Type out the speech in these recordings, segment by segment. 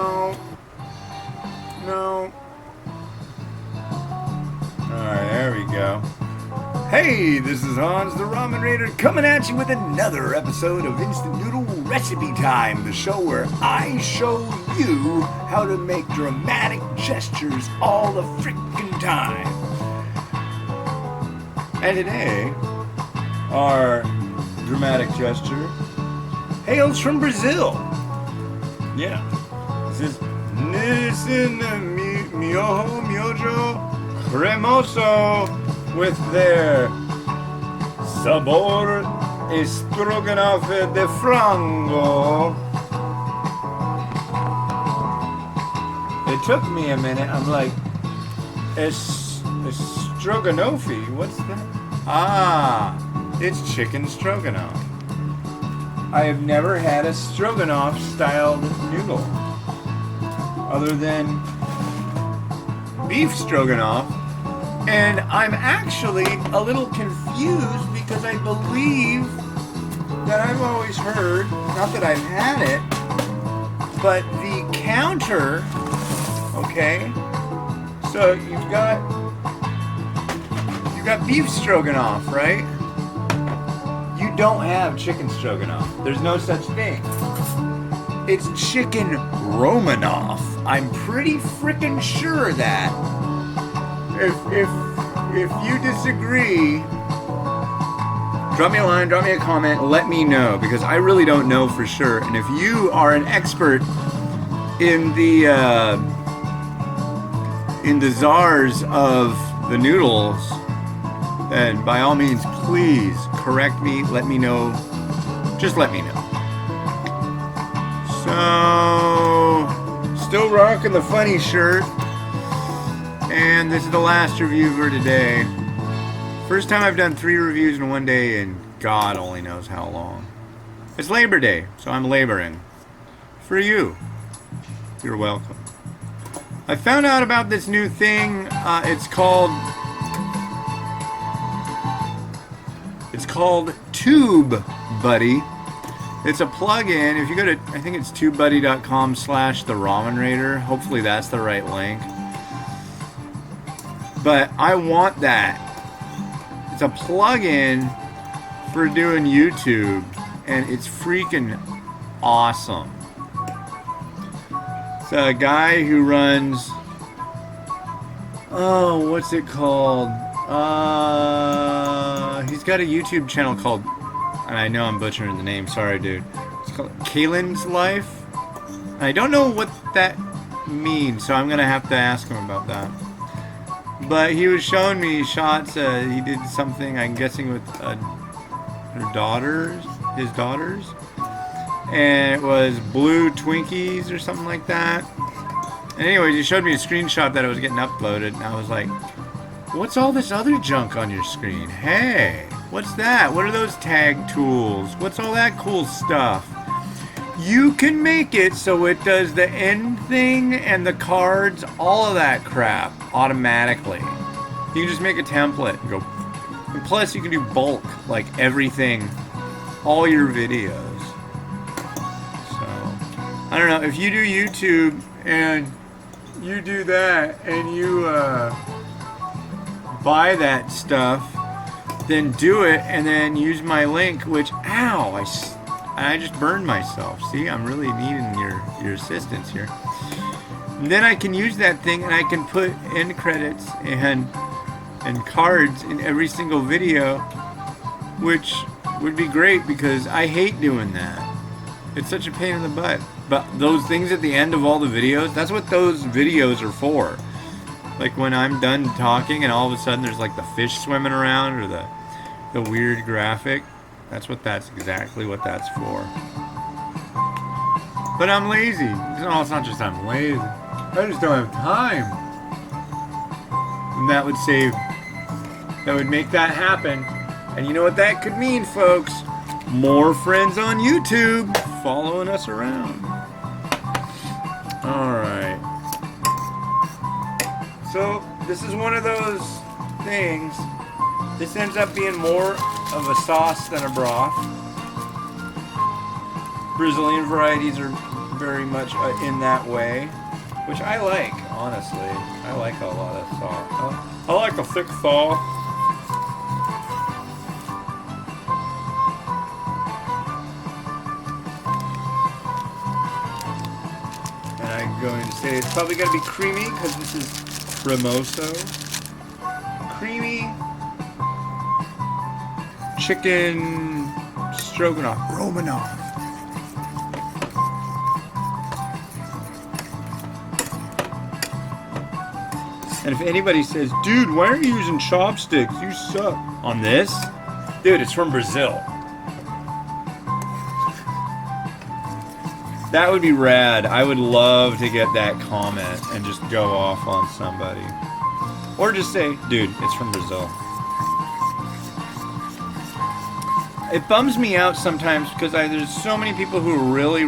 No. No. Alright, there we go. Hey, this is Hans the Ramen Raider coming at you with another episode of Instant Noodle Recipe Time, the show where I show you how to make dramatic gestures all the frickin' time. And today, our dramatic gesture hails from Brazil. Yeah. This is Nissin Miojo Cremoso with their Sabor Estroganofe De Frango. It took me a minute. I'm like, Estroganofe? What's that? Ah, it's chicken stroganoff. I have never had a stroganoff styled noodle other than beef stroganoff. And I'm actually a little confused because I believe that I've always heard, not that I've had it, but the counter, okay, so you've got beef stroganoff, right? You don't have chicken stroganoff. There's no such thing. It's chicken Romanoff. I'm pretty freaking sure of that. If you disagree, drop me a line, drop me a comment, let me know, because I really don't know for sure. And if you are an expert in the czars of the noodles, then by all means, please correct me, let me know. Just let me know. So, still rocking the funny shirt. And this is the last review for today. First time I've done 3 reviews in one day, and God only knows how long. It's Labor Day, so I'm laboring. For you. You're welcome. I found out about this new thing. It's called Tube Buddy. It's a plug-in. If you go to, I think it's tubebuddy.com/theramenraider. Hopefully that's the right link. But I want that. It's a plug-in for doing YouTube, and it's freaking awesome. It's a guy who runs, what's it called? He's got a YouTube channel called, and I know I'm butchering the name, sorry dude. It's called Kalen's Life. I don't know what that means, so I'm gonna have to ask him about that. But he was showing me shots. He did something, I'm guessing, with his daughters, and it was blue Twinkies or something like that. And anyways, he showed me a screenshot that it was getting uploaded, and I was like, "What's all this other junk on your screen? Hey, what's that? What are those tag tools? What's all that cool stuff?" You can make it so it does the end thing and the cards, all of that crap, automatically. You can just make a template and go. And plus, you can do bulk, like everything, all your videos. So, I don't know, if you do YouTube and you do that and you buy that stuff, then do it and then use my link, which, ow, I just burned myself. See, I'm really needing your assistance here. And then I can use that thing and I can put end credits and cards in every single video, which would be great because I hate doing that. It's such a pain in the butt. But those things at the end of all the videos, that's what those videos are for. Like when I'm done talking and all of a sudden there's like the fish swimming around or the weird graphic. That's exactly what that's for. But I'm lazy. No, it's not just I'm lazy. I just don't have time. And that would make that happen. And you know what that could mean, folks? More friends on YouTube following us around. Alright. So, this is one of those things. This ends up being more of a sauce than a broth. Brazilian varieties are very much in that way, which I like, honestly. I like a lot of thaw. I like a thick thaw. And I'm going to say it's probably going to be creamy because this is Cremoso. Creamy chicken stroganoff, Romanoff. And if anybody says, dude, why aren't you using chopsticks? You suck. On this? Dude, it's from Brazil. That would be rad. I would love to get that comment and just go off on somebody. Or just say, dude, it's from Brazil. It bums me out sometimes because there's so many people who really,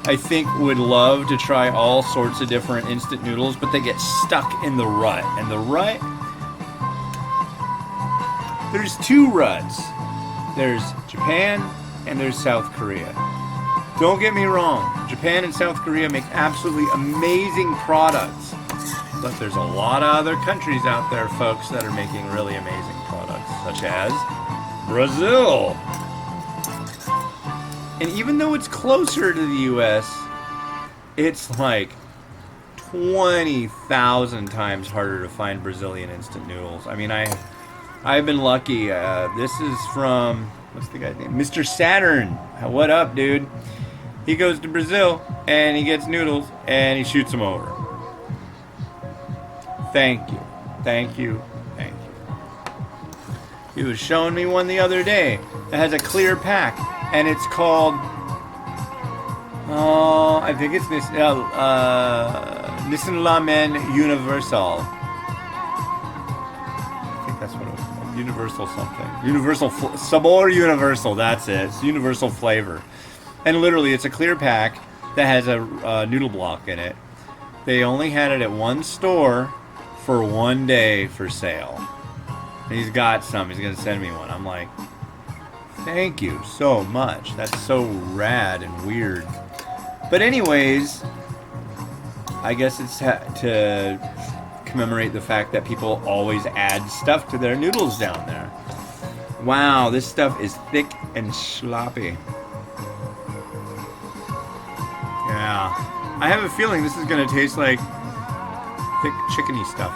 I think would love to try all sorts of different instant noodles, but they get stuck in the rut. And the rut, there's two ruts. There's Japan and there's South Korea. Don't get me wrong, Japan and South Korea make absolutely amazing products. But there's a lot of other countries out there, folks, that are making really amazing products, such as Brazil. And even though it's closer to the US, it's like 20,000 times harder to find Brazilian instant noodles. I mean, I've been lucky. This is from, what's the guy's name? Mr. Saturn. What up, dude? He goes to Brazil and he gets noodles and he shoots them over. Thank you. Thank you. Thank you. He was showing me one the other day that has a clear pack. And it's called, I think it's Nissin Ramen Universal. I think that's what it was called. Universal something. Universal, Sabor Universal, that's it. It's universal flavor. And literally, it's a clear pack that has a noodle block in it. They only had it at one store for one day for sale. And he's got some. He's going to send me one. I'm like, thank you so much. That's so rad and weird. But anyways, I guess it's to commemorate the fact that people always add stuff to their noodles down there. Wow, this stuff is thick and sloppy. Yeah. I have a feeling this is going to taste like thick chickeny stuff.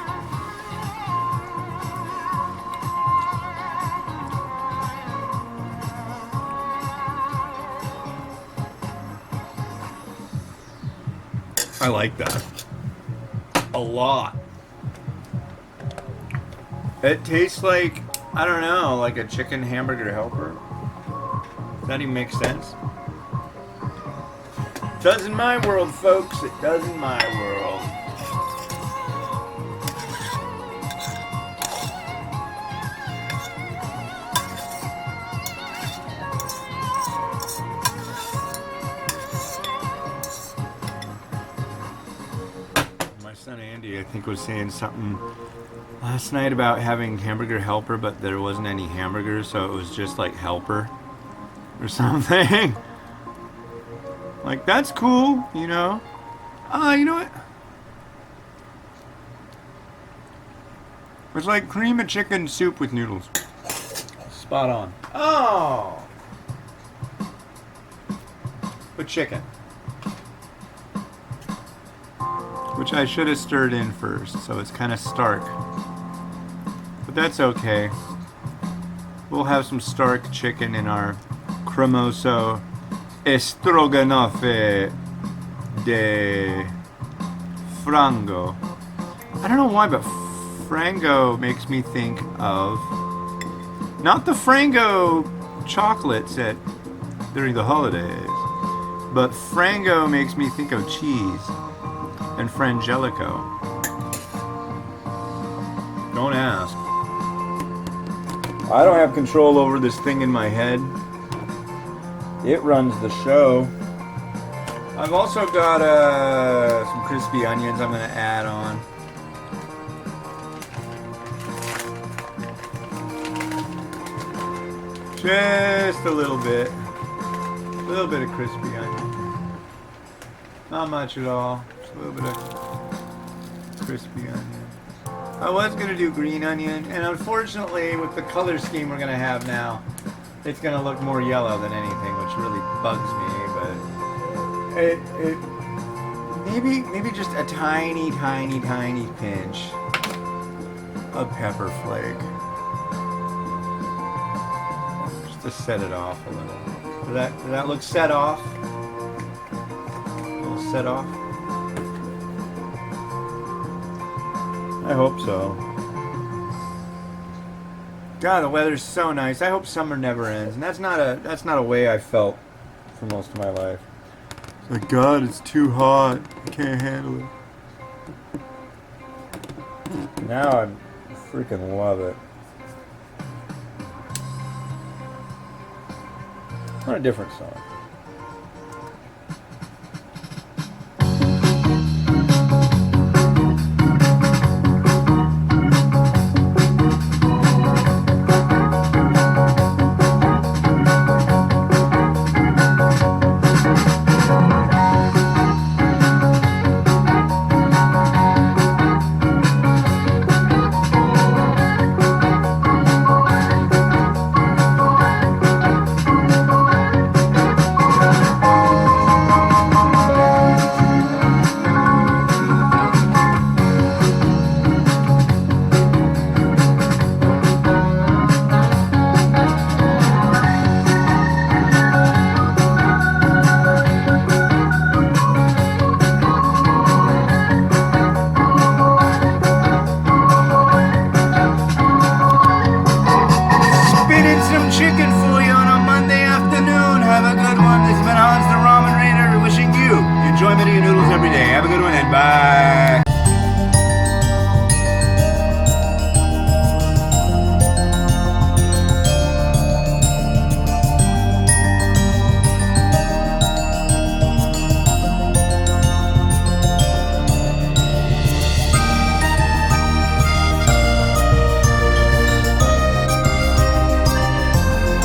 I like that a lot. It tastes like, I don't know, like a chicken hamburger helper. Does that even make sense? It does in my world, folks. It does in my world. Son Andy, I think, was saying something last night about having hamburger helper, but there wasn't any hamburgers, so it was just like helper or something. Like, that's cool, you know. You know what? It's like cream of chicken soup with noodles. Spot on. Oh! With chicken. Which I should have stirred in first, so it's kind of stark. But that's okay. We'll have some stark chicken in our Cremoso Estroganofe De Frango. I don't know why, but Frango makes me think of not the Frango chocolates during the holidays, but Frango makes me think of cheese. And Frangelico. Don't ask. I don't have control over this thing in my head. It runs the show. I've also got some crispy onions I'm going to add on. Just a little bit. A little bit of crispy onion. Not much at all. Just a little bit of crispy onion. I was going to do green onion, and unfortunately, with the color scheme we're going to have now, it's going to look more yellow than anything, which really bugs me, but maybe just a tiny pinch of pepper flake. Just to set it off a little. Does that look set off? A little set off? I hope so. God, the weather's so nice. I hope summer never ends, and that's not a way I felt for most of my life. It's like, God, it's too hot. I can't handle it. Now I freaking love it. On a different song.